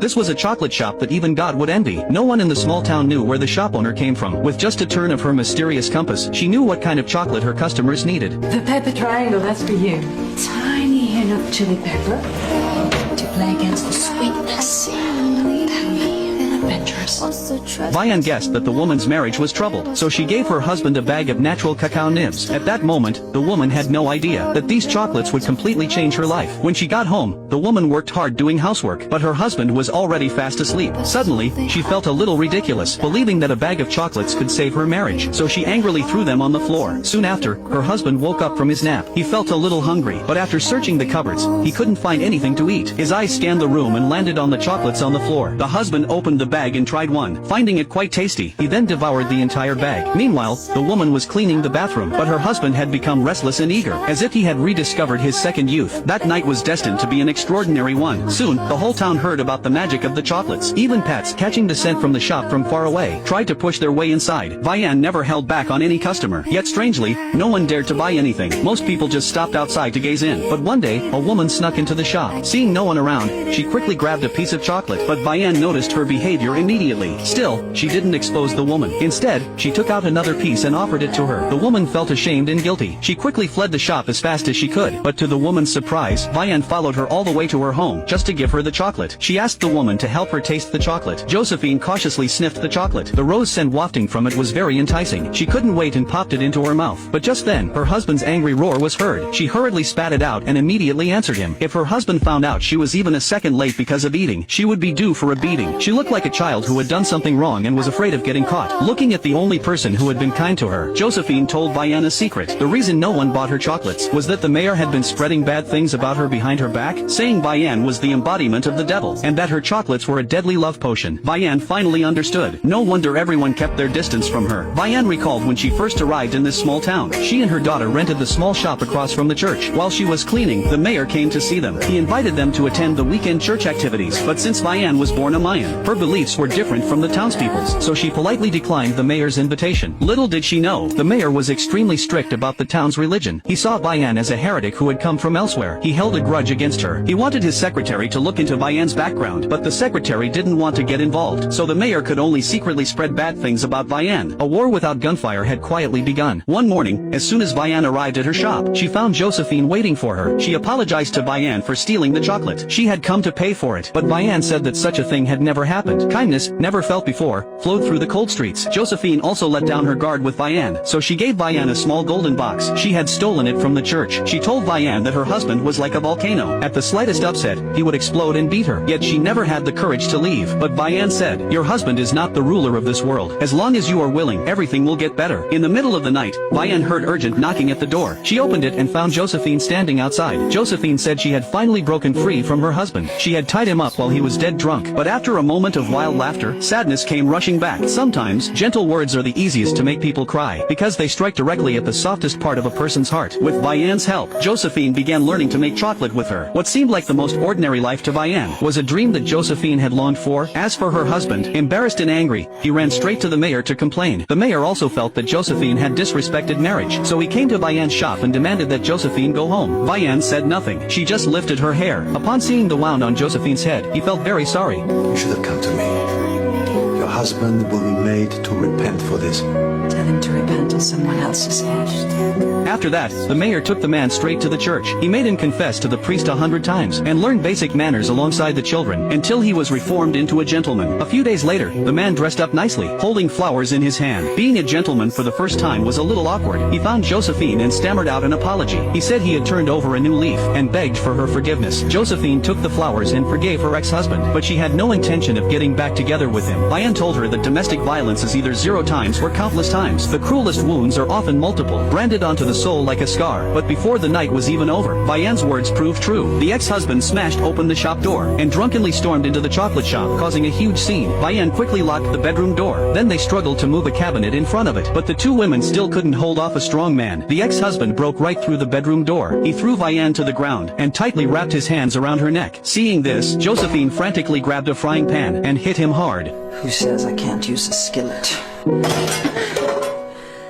This was a chocolate shop that even God would envy. No one in the small town knew where the shop owner came from. With just a turn of her mysterious compass, she knew what kind of chocolate her customers needed. The pepper triangle, that's for you. Tiny hint of chili pepper to play against the sweetness. Adventurous. Vian guessed that the woman's marriage was troubled, so she gave her husband a bag of natural cacao nibs. At that moment, the woman had no idea that these chocolates would completely change her life. When she got home, the woman worked hard doing housework, but her husband was already fast asleep. Suddenly, she felt a little ridiculous, believing that a bag of chocolates could save her marriage, so she angrily threw them on the floor. Soon after, her husband woke up from his nap. He felt a little hungry, but after searching the cupboards, he couldn't find anything to eat. His eyes scanned the room and landed on the chocolates on the floor. The husband opened the bag and tried one. Finding it quite tasty, he then devoured the entire bag. Meanwhile, the woman was cleaning the bathroom, but her husband had become restless and eager, as if he had rediscovered his second youth. That night was destined to be an extraordinary one. Soon, the whole town heard about the magic of the chocolates. Even pets, catching the scent from the shop from far away, tried to push their way inside. Vian never held back on any customer. Yet strangely, no one dared to buy anything. Most people just stopped outside to gaze in. But one day, a woman snuck into the shop. Seeing no one around, she quickly grabbed a piece of chocolate, but Vian noticed her behavior immediately. Still, she didn't expose the woman. Instead, she took out another piece and offered it to her. The woman felt ashamed and guilty. She quickly fled the shop as fast as she could, but to the woman's surprise, Vian followed her all the way to her home, just to give her the chocolate. She asked the woman to help her taste the chocolate. Josephine cautiously sniffed the chocolate. The rose scent wafting from it was very enticing. She couldn't wait and popped it into her mouth. But just then, her husband's angry roar was heard. She hurriedly spat it out and immediately answered him. If her husband found out she was even a second late because of eating, she would be due for a beating. She looked like a child who had done something wrong and was afraid of getting caught. Looking at the only person who had been kind to her, Josephine told Vian a secret. The reason no one bought her chocolates was that the mayor had been spreading bad things about her behind her back, saying Vian was the embodiment of the devil, and that her chocolates were a deadly love potion. Vian finally understood. No wonder everyone kept their distance from her. Vian recalled when she first arrived in this small town. She and her daughter rented the small shop across from the church. While she was cleaning, the mayor came to see them. He invited them to attend the weekend church activities, but since Vian was born a Mayan, her beliefs were different from the townspeople's, so she politely declined the mayor's invitation. Little did she know, the mayor was extremely strict about the town's religion. He saw Vian as a heretic who had come from elsewhere. He held a grudge against her. He wanted his secretary to look into Vian's background, but the secretary didn't want to get involved, so the mayor could only secretly spread bad things about Vian. A war without gunfire had quietly begun. One morning, as soon as Vian arrived at her shop, she found Josephine waiting for her. She apologized to Vian for stealing the chocolate. She had come to pay for it, but Vian said that such a thing had never happened. Kindness, never felt before, flowed through the cold streets. Josephine also let down her guard with Vian, so she gave Vian a small golden box. She had stolen it from the church. She told Vian that her husband was like a volcano. At the slightest upset, he would explode and beat her. Yet she never had the courage to leave. But Vian said, "Your husband is not the ruler of this world. As long as you are willing, everything will get better." In the middle of the night, Vian heard urgent knocking at the door. She opened it and found Josephine standing outside. Josephine said she had finally broken free from her husband. She had tied him up while he was dead drunk. But after a moment of wild laughter, sadness came rushing back. Sometimes, gentle words are the easiest to make people cry, because they strike directly at the softest part of a person's heart. With Vian's help, Josephine began learning to make chocolate with her. What seemed like the most ordinary life to Vian was a dream that Josephine had longed for. As for her husband, embarrassed and angry, he ran straight to the mayor to complain. The mayor also felt that Josephine had disrespected marriage, so he came to Vian's shop and demanded that Josephine go home. Vian said nothing. She just lifted her hair. Upon seeing the wound on Josephine's head, he felt very sorry. You should have come to me. Your husband will be made to repent for this. Tell him to repent on someone else's head. After that, the mayor took the man straight to the church. He made him confess to the priest 100 times, and learn basic manners alongside the children, until he was reformed into a gentleman. A few days later, the man dressed up nicely, holding flowers in his hand. Being a gentleman for the first time was a little awkward. He found Josephine and stammered out an apology. He said he had turned over a new leaf, and begged for her forgiveness. Josephine took the flowers and forgave her ex-husband, but she had no intention of getting back together with him. Vian told her that domestic violence is either 0 times or countless times. The cruelest wounds are often multiple, branded onto the soul like a scar. But before the night was even over, Vian's words proved true. The ex-husband smashed open the shop door, and drunkenly stormed into the chocolate shop, causing a huge scene. Vian quickly locked the bedroom door. Then they struggled to move a cabinet in front of it, but the two women still couldn't hold off a strong man. The ex-husband broke right through the bedroom door. He threw Vian to the ground, and tightly wrapped his hands around her neck. Seeing this, Josephine frantically grabbed a frying pan, and hit him hard. Who says I can't use a skillet?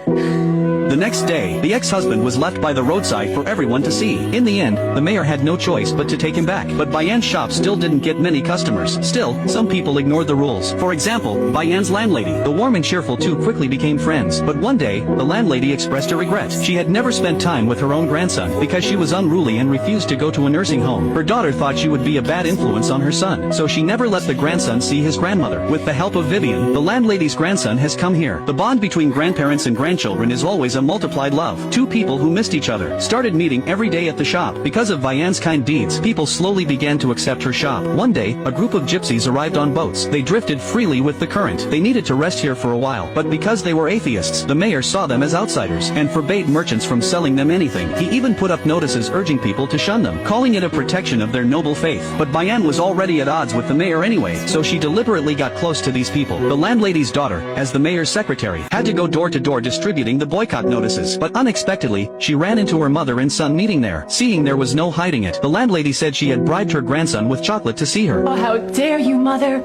The next day, the ex-husband was left by the roadside for everyone to see. In the end, the mayor had no choice but to take him back. But Bayan's shop still didn't get many customers. Still, some people ignored the rules. For example, Bayan's landlady. The warm and cheerful two quickly became friends. But one day, the landlady expressed a regret. She had never spent time with her own grandson because she was unruly and refused to go to a nursing home. Her daughter thought she would be a bad influence on her son, so she never let the grandson see his grandmother. With the help of Vivian, the landlady's grandson has come here. The bond between grandparents and grandchildren is always a multiplied love. Two people who missed each other started meeting every day at the shop. Because of Bayan's kind deeds, people slowly began to accept her shop. One day, a group of gypsies arrived on boats. They drifted freely with the current. They needed to rest here for a while, but because they were atheists, the mayor saw them as outsiders and forbade merchants from selling them anything. He even put up notices urging people to shun them, calling it a protection of their noble faith. But Bayan was already at odds with the mayor anyway, so she deliberately got close to these people. The landlady's daughter, as the mayor's secretary, had to go door to door distributing the boycott notices. But unexpectedly, she ran into her mother and son meeting there. Seeing there was no hiding it, the landlady said she had bribed her grandson with chocolate to see her. Oh, how dare you, Mother?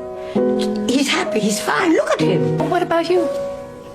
He's happy, he's fine, look at him. What about you?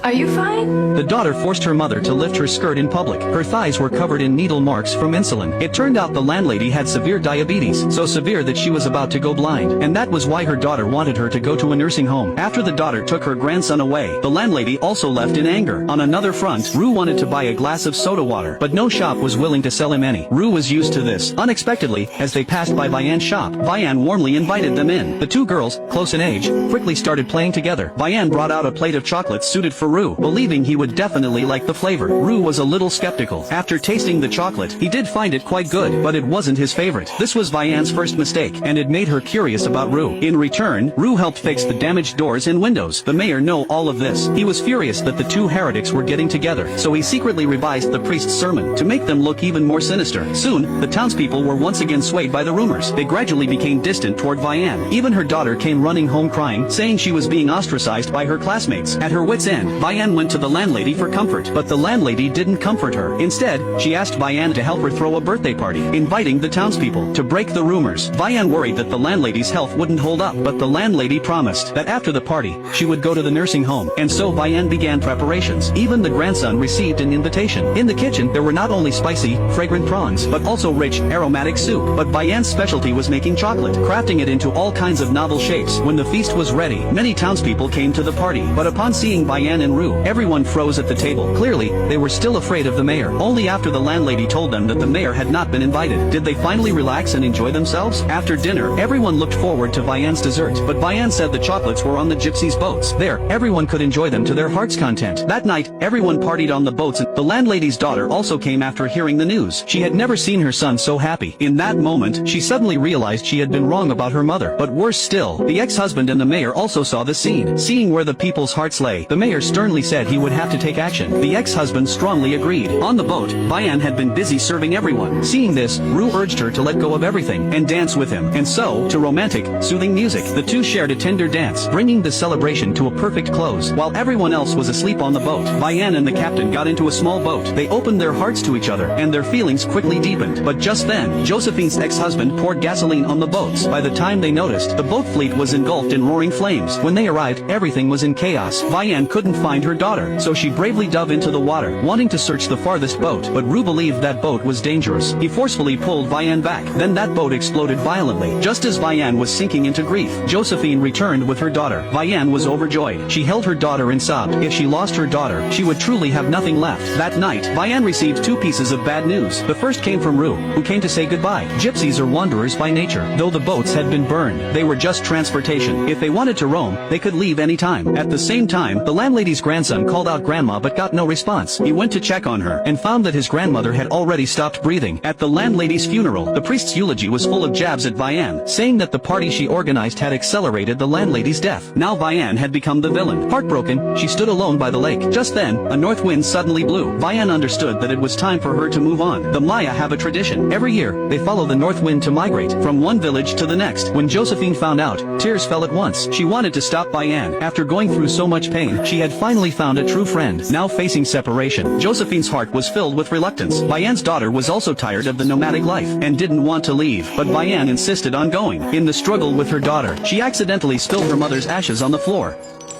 Are you fine? The daughter forced her mother to lift her skirt in public. Her thighs were covered in needle marks from insulin. It turned out the landlady had severe diabetes, so severe that she was about to go blind. And that was why her daughter wanted her to go to a nursing home. After the daughter took her grandson away, the landlady also left in anger. On another front, Rue wanted to buy a glass of soda water, but no shop was willing to sell him any. Rue was used to this. Unexpectedly, as they passed by Bayan's shop, Bayan warmly invited them in. The two girls, close in age, quickly started playing together. Bayan brought out a plate of chocolates suited for Rue, believing he would definitely like the flavor. Rue was a little skeptical. After tasting the chocolate, he did find it quite good, but it wasn't his favorite. This was Bayan's first mistake, and it made her curious about Rue. In return, Rue helped fix the damaged doors and windows. The mayor knew all of this. He was furious that the two heretics were getting together, so he secretly revised the priest's sermon to make them look even more sinister. Soon, the townspeople were once again swayed by the rumors. They gradually became distant toward Bayan. Even her daughter came running home crying, saying she was being ostracized by her classmates. At her wit's end, Bayan went to the landlady for comfort, but the landlady didn't comfort her. Instead, she asked Bayan to help her throw a birthday party, inviting the townspeople to break the rumors. Bayan worried that the landlady's health wouldn't hold up, but the landlady promised that after the party, she would go to the nursing home, and so Bayan began preparations. Even the grandson received an invitation. In the kitchen, there were not only spicy, fragrant prawns, but also rich, aromatic soup. But Bayan's specialty was making chocolate, crafting it into all kinds of novel shapes. When the feast was ready, many townspeople came to the party, but upon seeing Bayan and Rue, everyone froze at the table. Clearly, they were still afraid of the mayor. Only after the landlady told them that the mayor had not been invited did they finally relax and enjoy themselves. After dinner, everyone looked forward to Bayan's dessert, but Bayan said the chocolates were on the gypsies' boats. There, everyone could enjoy them to their heart's content. That night, everyone partied on the boats, and the landlady's daughter also came after hearing the news. She had never seen her son so happy. In that moment, she suddenly realized she had been wrong about her mother. But worse still, the ex-husband and the mayor also saw the scene. Seeing where the people's hearts lay, the mayor sternly said he would have to take action. The ex-husband strongly agreed. On the boat, Bayan had been busy serving everyone. Seeing this, Rue urged her to let go of everything and dance with him. And so, to romantic, soothing music, the two shared a tender dance, bringing the celebration to a perfect close. While everyone else was asleep on the boat, Bayan and the captain got into a small boat. They opened their hearts to each other, and their feelings quickly deepened. But just then, Josephine's ex-husband poured gasoline on the boats. By the time they noticed, the boat fleet was engulfed in roaring flames. When they arrived, everything was in chaos. Bayan couldn't find her daughter, so she bravely dove into the water, wanting to search the farthest boat, but Rue believed that boat was dangerous. He forcefully pulled Bayan back. Then that boat exploded violently. Just as Bayan was sinking into grief, Josephine returned with her daughter. Bayan was overjoyed. She held her daughter and sobbed. If she lost her daughter, she would truly have nothing left. That night, Bayan received two pieces of bad news. The first came from Rue, who came to say goodbye. Gypsies are wanderers by nature. Though the boats had been burned, they were just transportation. If they wanted to roam, they could leave any time. At the same time, the landlady's grandson called out Grandma but got no response. He went to check on her, and found that his grandmother had already stopped breathing. At the landlady's funeral, the priest's eulogy was full of jabs at Bayan, saying that the party she organized had accelerated the landlady's death. Now Bayan had become the villain. Heartbroken, she stood alone by the lake. Just then, a north wind suddenly blew. Bayan understood that it was time for her to move on. The Maya have a tradition. Every year, they follow the north wind to migrate from one village to the next. When Josephine found out, tears fell at once. She wanted to stop Bayan. After going through so much pain, she had finally found a true friend. Now facing separation, Josephine's heart was filled with reluctance. Bayan's daughter was also tired of the nomadic life, and didn't want to leave, but Bayan insisted on going. In the struggle with her daughter, she accidentally spilled her mother's ashes on the floor.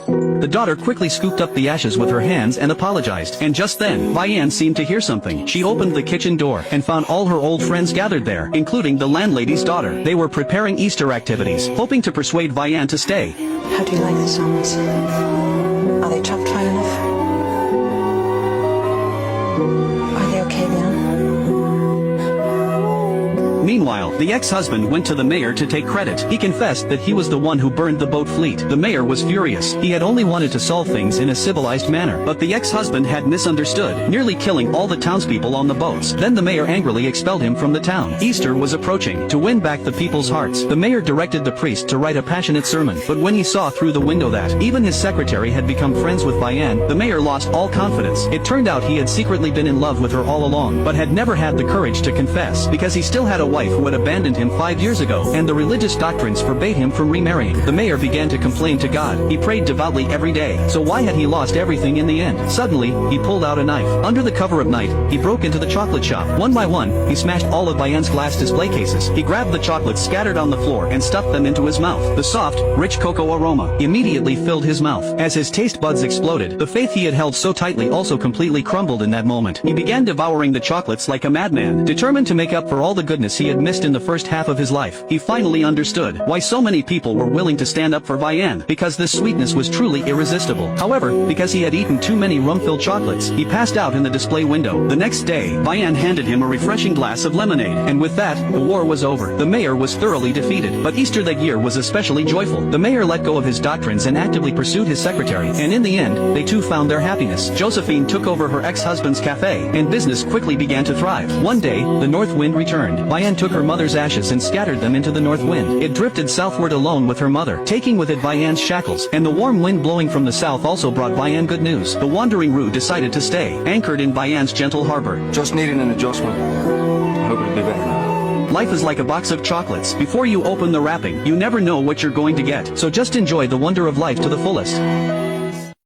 The daughter quickly scooped up the ashes with her hands and apologized. And just then, Vianne seemed to hear something. She opened the kitchen door and found all her old friends gathered there, including the landlady's daughter. They were preparing Easter activities, hoping to persuade Vianne to stay. How do you like the zombies? Are they chopped fine enough? Are they okay, Leon? Meanwhile, the ex-husband went to the mayor to take credit. He confessed that he was the one who burned the boat fleet. The mayor was furious. He had only wanted to solve things in a civilized manner, but the ex-husband had misunderstood, nearly killing all the townspeople on the boats. Then the mayor angrily expelled him from the town. Easter was approaching. To win back the people's hearts, the mayor directed the priest to write a passionate sermon. But when he saw through the window that even his secretary had become friends with Vianne, the mayor lost all confidence. It turned out he had secretly been in love with her all along, but had never had the courage to confess, because he still had a wife who had abandoned him 5 years ago, and the religious doctrines forbade him from remarrying. The mayor began to complain to God. He prayed devoutly every day. So why had he lost everything in the end? Suddenly, he pulled out a knife. Under the cover of night, he broke into the chocolate shop. One by one, he smashed all of Vianne's glass display cases. He grabbed the chocolates scattered on the floor and stuffed them into his mouth. The soft, rich cocoa aroma immediately filled his mouth. As his taste buds exploded, the faith he had held so tightly also completely crumbled in that moment. He began devouring the chocolates like a madman, determined to make up for all the goodness he had missed in the first half of his life. He finally understood why so many people were willing to stand up for Vianne, because this sweetness was truly irresistible. However, because he had eaten too many rum-filled chocolates, he passed out in the display window. The next day, Vianne handed him a refreshing glass of lemonade, and with that, the war was over. The mayor was thoroughly defeated, but Easter that year was especially joyful. The mayor let go of his doctrines and actively pursued his secretary, and in the end, they too found their happiness. Josephine took over her ex-husband's cafe, and business quickly began to thrive. One day, the north wind returned. Vianne took her mother's ashes and scattered them into the north wind. It drifted southward alone with her mother, taking with it Vianne's shackles, and the warm wind blowing from the south also brought Vianne good news. The wandering Rue decided to stay, anchored in Vianne's gentle harbor. Just needing an adjustment. I hope it'll be better now. Life is like a box of chocolates. Before you open the wrapping, you never know what you're going to get. So just enjoy the wonder of life to the fullest.